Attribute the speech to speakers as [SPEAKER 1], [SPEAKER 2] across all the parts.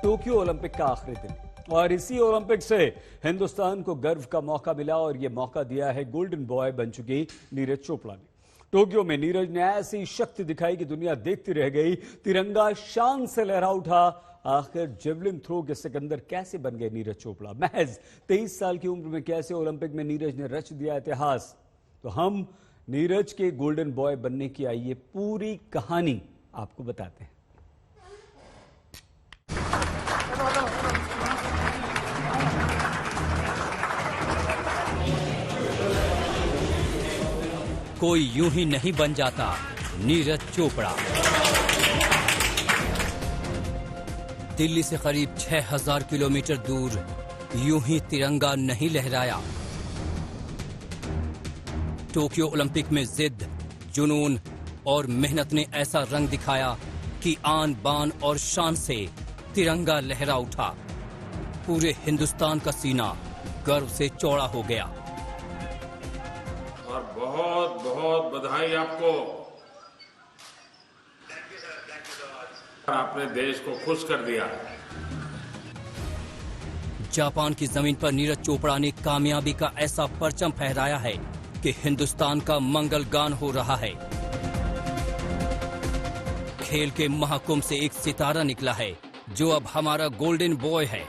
[SPEAKER 1] Tokyo Olympic का आखिरी दिन और इसी ओलंपिक से हिंदुस्तान को गर्व का मौका मिला और यह मौका दिया है गोल्डन बॉय बन चुकी नीरज चोपड़ा ने। टोक्यो में नीरज ने ऐसी शक्ति दिखाई कि दुनिया देखती रह गई। तिरंगा शान से लहरा उठा। आखिर जेवलिन थ्रो के सिकंदर कैसे बन गए नीरज चोपड़ा? महज 23 साल की उम्र में कैसे ओलंपिक में नीरज ने रच दिया इतिहास? तो हम नीरज के गोल्डन बॉय बनने की आइए पूरी कहानी आपको बताते हैं।
[SPEAKER 2] कोई यूं ही नहीं बन जाता नीरज चोपड़ा। दिल्ली से करीब 6000 किलोमीटर दूर यूं ही तिरंगा नहीं लहराया। टोक्यो ओलंपिक में जिद, जुनून और मेहनत ने ऐसा रंग दिखाया कि आन बान और शान से तिरंगा लहरा उठा। पूरे हिंदुस्तान का सीना गर्व से चौड़ा हो गया।
[SPEAKER 3] और बहुत बहुत बधाई आपको। आपने देश को खुश कर दिया।
[SPEAKER 2] जापान की जमीन पर नीरज चोपड़ा ने कामयाबी का ऐसा परचम फहराया है कि हिंदुस्तान का मंगल गान हो रहा है। खेल के महाकुंभ से एक सितारा निकला है जो अब हमारा गोल्डन बॉय है।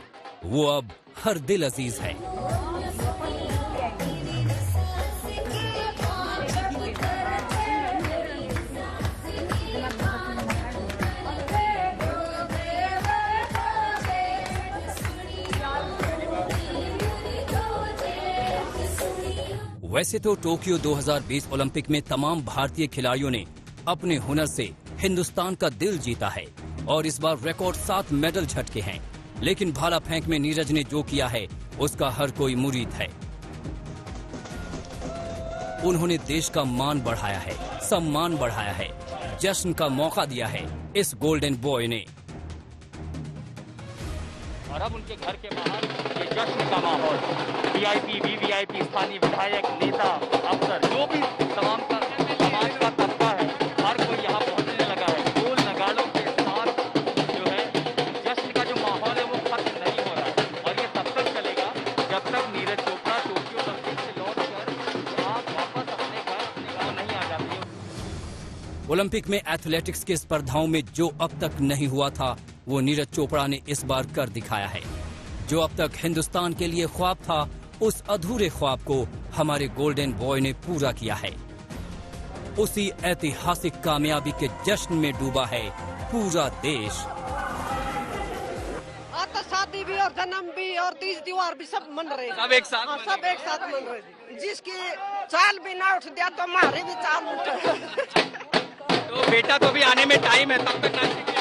[SPEAKER 2] वो अब हर दिल अजीज है। वैसे तो टोक्यो 2020 ओलंपिक में तमाम भारतीय खिलाड़ियों ने अपने हुनर से हिंदुस्तान का दिल जीता है और इस बार रिकॉर्ड 7 मेडल झटके हैं। लेकिन भाला फेंक में नीरज ने जो किया है उसका हर कोई मुरीद है। उन्होंने देश का मान बढ़ाया है, सम्मान बढ़ाया है, जश्न का मौका दिया है इस गोल्डन बॉय ने।
[SPEAKER 4] और अब उनके घर के बाहर ये जश्न का माहौल, वीआईपी, वीवीआईपी, स्थानीय विधायक, नेता, अफसर, जो भी तमाम का समाज का तबका है, हर कोई यहाँ पहुँचने लगा है। ढोल नगाड़ों के साथ जो है जश्न का जो माहौल है वो खत्म नहीं हो रहा है और ये तब तक चलेगा जब तक नीरज चोपड़ा टोक्यो ओलंपिक से लौटकर वापस अपने घर, अपने गाँव नहीं आ जाती।
[SPEAKER 2] ओलंपिक में एथलेटिक्स की स्पर्धाओं में जो अब तक नहीं हुआ था वो नीरज चोपड़ा ने इस बार कर दिखाया है। जो अब तक हिंदुस्तान के लिए ख्वाब था उस अधूरे ख्वाब को हमारे गोल्डन बॉय ने पूरा किया है। उसी ऐतिहासिक कामयाबी के जश्न में डूबा है पूरा देश।
[SPEAKER 5] आज तो शादी भी और जन्म भी और तीज त्योहार भी सब मन रहे हैं।
[SPEAKER 4] सब एक साथ
[SPEAKER 5] सब एक साथ मन रहे हैं। जिसकी चाल भी ना उठ दिया तो हमारी भी चाल उठ।
[SPEAKER 4] तो बेटा तो भी आने में टाइम है, तब तक नाचेंगे,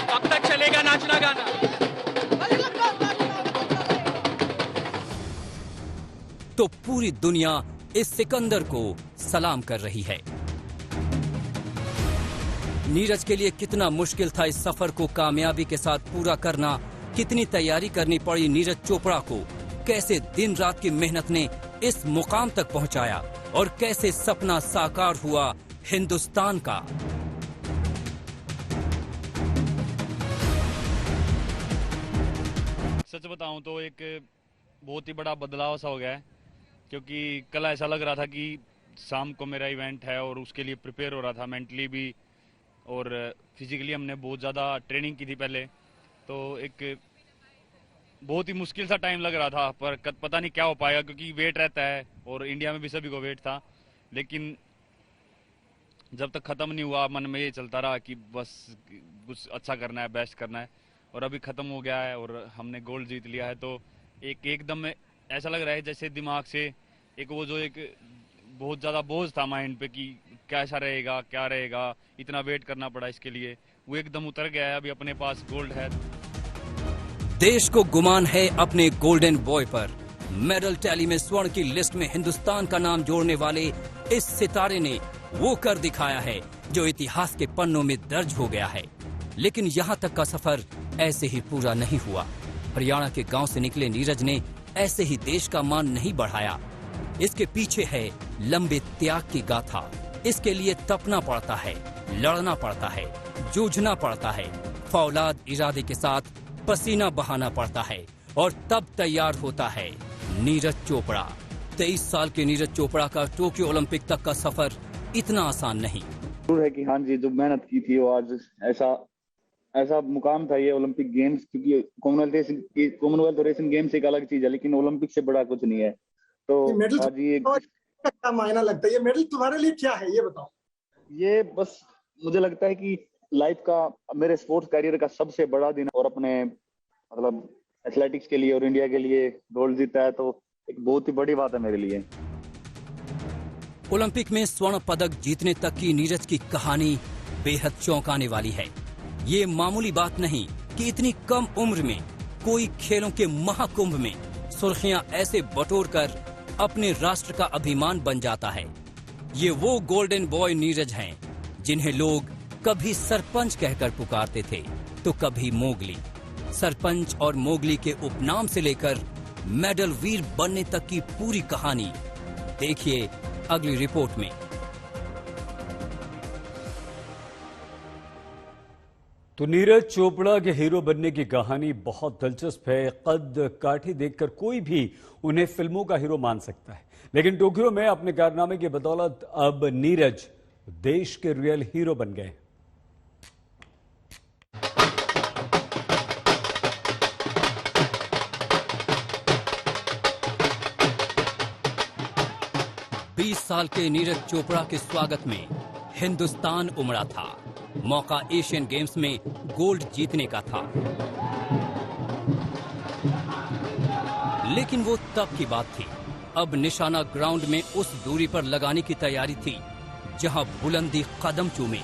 [SPEAKER 4] तब तक चलेगा नाचना गाना।
[SPEAKER 2] तो पूरी दुनिया इस सिकंदर को सलाम कर रही है। नीरज के लिए कितना मुश्किल था इस सफर को कामयाबी के साथ पूरा करना, कितनी तैयारी करनी पड़ी नीरज चोपड़ा को, कैसे दिन रात की मेहनत ने इस मुकाम तक पहुंचाया और कैसे सपना साकार हुआ हिंदुस्तान का।
[SPEAKER 6] सच बताऊं तो एक बहुत ही बड़ा बदलाव सा हो गया है, क्योंकि कल ऐसा लग रहा था कि शाम को मेरा इवेंट है और उसके लिए प्रिपेयर हो रहा था, मेंटली भी और फिजिकली हमने बहुत ज़्यादा ट्रेनिंग की थी पहले। तो एक बहुत ही मुश्किल सा टाइम लग रहा था, पर पता नहीं क्या हो पाएगा, क्योंकि वेट रहता है और इंडिया में भी सभी को वेट था। लेकिन जब तक ख़त्म नहीं हुआ मन में ये चलता रहा कि बस कुछ अच्छा करना है, बेस्ट करना है, और अभी ख़त्म हो गया है और हमने गोल्ड जीत लिया है। तो एकदम ऐसा लग रहा है जैसे दिमाग से एक वो जो एक बहुत ज़्यादा बोझ था माइंड पे कि कैसा रहेगा, क्या रहेगा, इतना वेट करना पड़ा इसके लिए, वो एकदम उतर गया है। अभी अपने पास गोल्ड है।
[SPEAKER 2] देश को गुमान है अपने गोल्डन बॉय पर। मेडल टैली में स्वर्ण की लिस्ट में हिंदुस्तान का नाम जोड़ने वाले इस सितारे ने वो कर दिखाया है जो इतिहास के पन्नों में दर्ज हो गया है। लेकिन यहाँ तक का सफर ऐसे ही पूरा नहीं हुआ। हरियाणा के गांव से निकले नीरज ने ऐसे ही देश का मान नहीं बढ़ाया। इसके पीछे है लंबे त्याग की गाथा। इसके लिए तपना पड़ता है, लड़ना पड़ता है, जूझना पड़ता है, फौलाद इरादे के साथ पसीना बहाना पड़ता है और तब तैयार होता है नीरज चोपड़ा। 23 साल के नीरज चोपड़ा का टोक्यो ओलंपिक तक का सफर इतना आसान नहीं।
[SPEAKER 7] जरूर है कि हाँ जी, जो मेहनत की थी वो आज ऐसा मुकाम था ये ओलंपिक गेम्स, क्योंकि कॉमनवेल्थ और एशियन गेम्स एक अलग चीज है, लेकिन ओलंपिक से बड़ा कुछ नहीं है। तो आज ये
[SPEAKER 8] क्या मायना लगता है, ये मेडल तुम्हारे लिए क्या है ये बताओ।
[SPEAKER 7] ये बस मुझे लगता है कि लाइफ का, मेरे स्पोर्ट्स करियर का सबसे बड़ा दिन, और अपने मतलब एथलेटिक्स के लिए और इंडिया के लिए गोल्ड जीता है, तो एक बहुत ही बड़ी बात है मेरे लिए।
[SPEAKER 2] ओलंपिक में स्वर्ण पदक जीतने तक की नीरज की कहानी बेहद चौंकाने वाली है। ये मामूली बात नहीं कि इतनी कम उम्र में कोई खेलों के महाकुंभ में सुर्खियां ऐसे बटोर कर अपने राष्ट्र का अभिमान बन जाता है। ये वो गोल्डन बॉय नीरज हैं जिन्हें लोग कभी सरपंच कहकर पुकारते थे तो कभी मोगली। सरपंच और मोगली के उपनाम से लेकर मेडल वीर बनने तक की पूरी कहानी देखिए अगली रिपोर्ट में।
[SPEAKER 1] तो नीरज चोपड़ा के हीरो बनने की कहानी बहुत दिलचस्प है। कद काठी देखकर कोई भी उन्हें फिल्मों का हीरो मान सकता है, लेकिन टोक्यो में अपने कारनामे की बदौलत अब नीरज देश के रियल हीरो बन गए।
[SPEAKER 2] बीस साल के नीरज चोपड़ा के स्वागत में हिंदुस्तान उमड़ा था। मौका एशियन गेम्स में गोल्ड जीतने का था, लेकिन वो तब की बात थी। अब निशाना ग्राउंड में उस दूरी पर लगाने की तैयारी थी जहां बुलंदी कदम चूमे।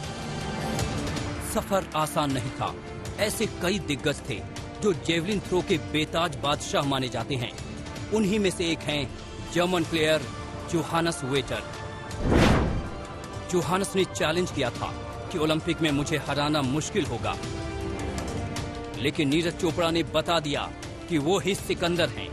[SPEAKER 2] सफर आसान नहीं था। ऐसे कई दिग्गज थे जो जेवलिन थ्रो के बेताज बादशाह माने जाते हैं। उन्हीं में से एक हैं German player Johannes Vetter. Johannes ने चैलेंज किया था कि ओलंपिक में मुझे हराना मुश्किल होगा, लेकिन नीरज चोपड़ा ने बता दिया कि वो ही सिकंदर हैं।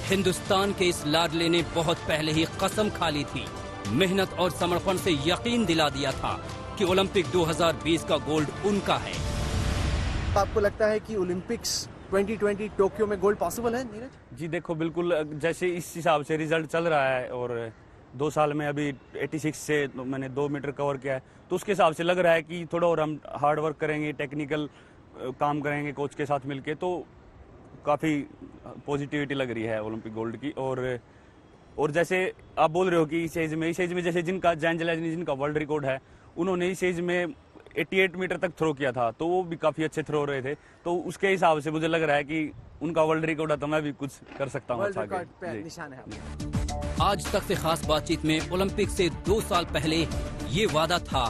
[SPEAKER 2] हिंदुस्तान के इस लाडले ने बहुत पहले ही कसम खा ली थी, मेहनत और समर्पण से यकीन दिला दिया था कि ओलंपिक 2020 का गोल्ड उनका है।
[SPEAKER 8] आपको लगता है कि ओलंपिक्स 2020 टोक्यो में गोल्ड पॉसिबल है नीरज?
[SPEAKER 6] जी देखो, बिल्कुल जैसे इस हिसाब से रिजल्ट चल रहा है और 2 साल में अभी 86 से मैंने 2 मीटर कवर किया है, तो उसके हिसाब से लग रहा है कि थोड़ा और हम हार्ड वर्क करेंगे, टेक्निकल काम करेंगे कोच के साथ मिलके, तो काफ़ी पॉजिटिविटी लग रही है ओलंपिक गोल्ड की। और जैसे आप बोल रहे हो कि इस एज में जैसे जिनका जिनका वर्ल्ड रिकॉर्ड है, उन्होंने इस एज में 88 मीटर तक थ्रो किया था, तो वो भी काफ़ी अच्छे थ्रो रहे थे। तो उसके हिसाब से मुझे लग रहा है कि उनका वर्ल्ड रिकॉर्ड है, तो मैं भी कुछ कर सकता हूँ।
[SPEAKER 2] आज तक से खास बातचीत में ओलंपिक से 2 साल पहले ये वादा था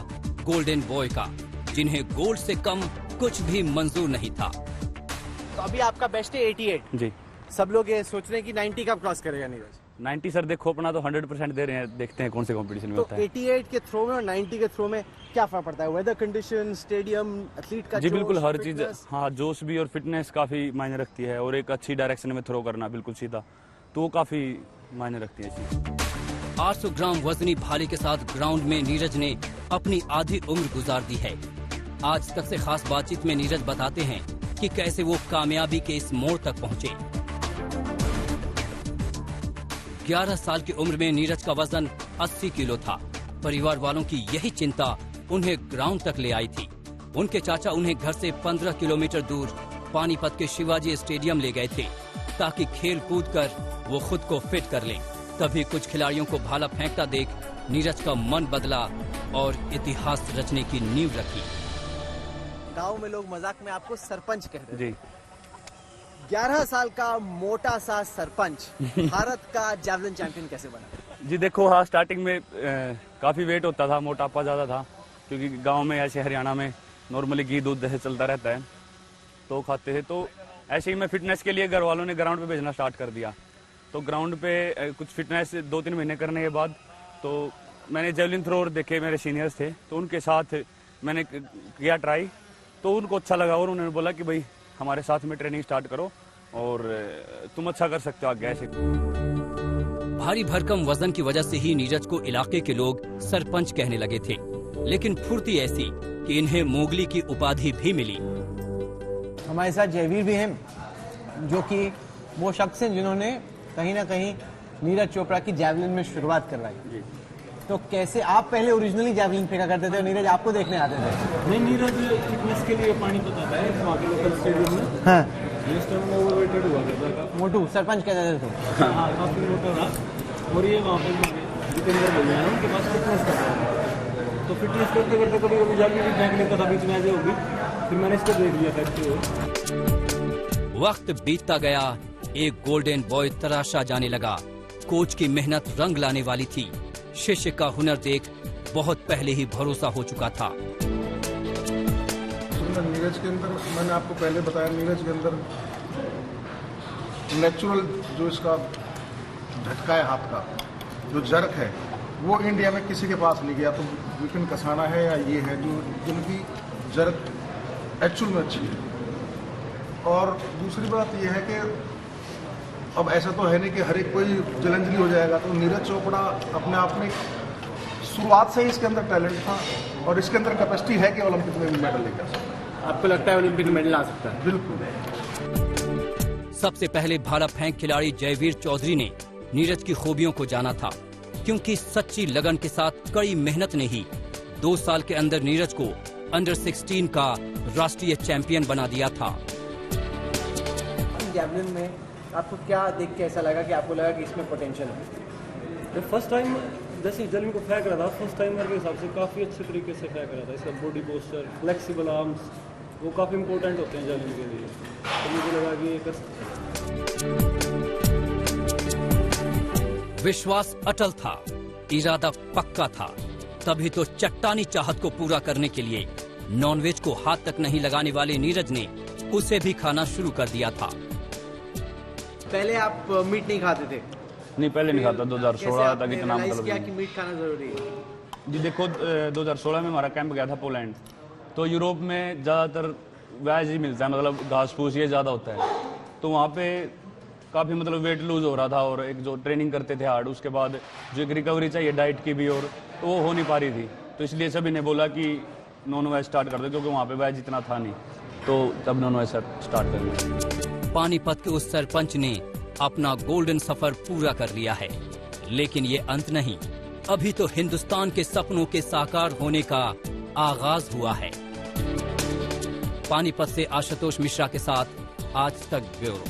[SPEAKER 2] गोल्डन बॉय का, जिन्हें गोल्ड से कम कुछ भी मंजूर नहीं था।
[SPEAKER 8] तो अभी आपका बेस्ट है 88।
[SPEAKER 6] जी,
[SPEAKER 8] सब लोग ये सोच रहे हैं कि 90 कब क्रॉस करेगा नीरज?
[SPEAKER 6] 90 सर देखो, अपना तो 100% दे रहे हैं, देखते हैं कौन से कंपटीशन में
[SPEAKER 8] तो
[SPEAKER 6] होता है।
[SPEAKER 8] 88 के थ्रो में और 90 के थ्रो में क्या फर्क पड़ता है? वेदर कंडीशन, स्टेडियम, एथलीट का
[SPEAKER 6] जी बिल्कुल, हर चीज,
[SPEAKER 8] fitness?
[SPEAKER 6] हाँ, जोश भी और फिटनेस काफी मायने रखती है, और एक अच्छी डायरेक्शन में थ्रो करना बिल्कुल सीधा, तो वो काफी मायने रखती है चीज।
[SPEAKER 2] 800 ग्राम वजनी भाले के साथ ग्राउंड में नीरज ने अपनी आधी उम्र गुजार दी है। आज तक से खास बातचीत में नीरज बताते हैं कि कैसे वो कामयाबी के इस मोड़ तक पहुंचे। 11 साल की उम्र में नीरज का वजन 80 किलो था। परिवार वालों की यही चिंता उन्हें ग्राउंड तक ले आई थी। उनके चाचा उन्हें घर से 15 किलोमीटर दूर पानीपत के शिवाजी स्टेडियम ले गए थे, ताकि खेल कूद कर वो खुद को फिट कर लें। तभी कुछ खिलाड़ियों को भाला फेंकता देख नीरज का मन बदला और इतिहास रचने की नींव रखी।
[SPEAKER 8] गांव में लोग मजाक में आपको सरपंच कहते हैं।
[SPEAKER 6] जी,
[SPEAKER 8] 11 साल का मोटा सा सरपंच भारत का जैवलिन चैंपियन कैसे बना?
[SPEAKER 6] जी देखो, हाँ, स्टार्टिंग में काफी वेट होता था, मोटापा ज्यादा था, क्योंकि गांव में ऐसे हरियाणा में नॉर्मली घी दूध जैसे चलता रहता है, तो खाते थे। तो ऐसे ही मैं फिटनेस के लिए घर वालों ने ग्राउंड पे भेजना स्टार्ट कर दिया। तो ग्राउंड पे कुछ फिटनेस 2-3 महीने करने के बाद तो मैंने जेवलिन थ्रोअर देखे, मेरे सीनियर्स थे, तो उनके साथ मैंने किया ट्राई, तो उनको अच्छा लगा और उन्होंने बोला कि भाई हमारे साथ में ट्रेनिंग स्टार्ट करो और तुम अच्छा कर सकते हो आगे। ऐसे
[SPEAKER 2] भारी भरकम वजन की वजह से ही नीरज को इलाके के लोग सरपंच कहने लगे थे। लेकिन फुर्ती ऐसी कि इन्हें मोगली की उपाधि भी मिली।
[SPEAKER 8] हमारे साथ जयवीर भी हैं, जो कि वो शख्स हैं जिन्होंने कहीं ना कहीं नीरज चोपड़ा की जैवलिन में शुरुआत करवाई। तो कैसे आप पहले ओरिजिनली जैवलिन फेंका करते थे और नीरज आपको देखने आते थे?
[SPEAKER 9] नहीं, नीरज फिटनेस के लिए पानी पता है वहाँ के लोकल स्टेडियम में।
[SPEAKER 8] हाँ,
[SPEAKER 9] इस टाइम में ओवरवेटेड हुआ करता था।
[SPEAKER 8] मोटू सरपंच कहते थे तो।
[SPEAKER 9] हाँ, काफी मोटा था। और ये वहाँ पे जितेंद्र भैया है, उनके पास फिटनेस करता था। तो फिटनेस करते करते कभी कभी जाके भी फेंक लेता था, बीच में ऐसे होगी, फिर मैंने इसको देख लिया फेंकते हुए।
[SPEAKER 2] वक्त बीतता गया, एक गोल्डन बॉय तराशा जाने लगा। कोच की मेहनत रंग लाने वाली थी। शिष्य का हुनर देख बहुत पहले ही भरोसा हो चुका था।
[SPEAKER 10] नीरज के अंदर, मैंने आपको पहले बताया, नीरज के अंदर नेचुरल जो इसका झटका है हाथ का, जो जर्क है, वो इंडिया में किसी के पास नहीं गया। तो विपिन कसाना है या ये है जो जिनकी जर्क एक्चुअल में अच्छी है। और दूसरी बात ये है कि अब ऐसा तो है नहीं कि हर एक कोई जलंधरी हो जाएगा। तो नीरज चोपड़ा अपने आप में शुरुआत से ही इसके अंदर टैलेंट था और इसके अंदर कैपेसिटी है कि ओलंपिक में भी मेडल लेकर सकता है।
[SPEAKER 9] आपको लगता है ओलंपिक में मेडल आ सकता है?
[SPEAKER 10] बिल्कुल।
[SPEAKER 2] सबसे पहले भाला फेंक खिलाड़ी जयवीर चौधरी ने नीरज की खूबियों को जाना था, क्योंकि सच्ची लगन के साथ कड़ी मेहनत ने ही 2 साल के अंदर नीरज को अंडर 16 का राष्ट्रीय चैंपियन बना दिया था।
[SPEAKER 8] जैवलिन में आपको क्या देख के ऐसा लगा कि आपको लगा कि इसमें पोटेंशियल है?
[SPEAKER 9] तो फर्स्ट टाइम जैसे जैवलिन को फेंक रहा था, फर्स्ट टाइमर के हिसाब से काफ़ी अच्छे तरीके से फेंक रहा था। इसका बॉडी पोस्चर, फ्लेक्सिबल आर्म्स, वो काफ़ी इंपॉर्टेंट होते हैं जैवलिन के लिए। तो मुझे लगा कि ये
[SPEAKER 2] विश्वास अटल था, इरादा पक्का था, तभी तो चट्टानी चाहत को पूरा करने के लिए नॉनवेज को हाथ तक नहीं लगाने वाले नीरज ने उसे भी खाना शुरू कर दिया था।
[SPEAKER 8] पहले आप मीट नहीं खाते थे?
[SPEAKER 6] नहीं, पहले नहीं खाता। 2016 तक इतना मतलब
[SPEAKER 8] क्या कि मीट खाना जरूरी है?
[SPEAKER 6] जी देखो, 2016 में हमारा कैंप गया था पोलैंड। तो यूरोप में ज़्यादातर वेज ही मिलता है, मतलब घास फूस ये ज़्यादा होता है। तो वहाँ पे काफ़ी मतलब वेट लूज हो रहा था और एक जो ट्रेनिंग करते थे हार्ड, उसके बाद जो एक रिकवरी चाहिए डाइट की भी, और तो वो हो नहीं पा रही थी। तो इसलिए सभी ने बोला कि नॉन वेज स्टार्ट कर दो, क्योंकि वहाँ पे वेज इतना था नहीं। तो तब नॉन वेज स्टार्ट कर दिया।
[SPEAKER 2] पानीपत के उस सरपंच ने अपना गोल्डन सफर पूरा कर लिया है, लेकिन ये अंत नहीं। अभी तो हिंदुस्तान के सपनों के साकार होने का आगाज हुआ है। पानीपत से आशुतोष मिश्रा के साथ आज तक ब्यूरो।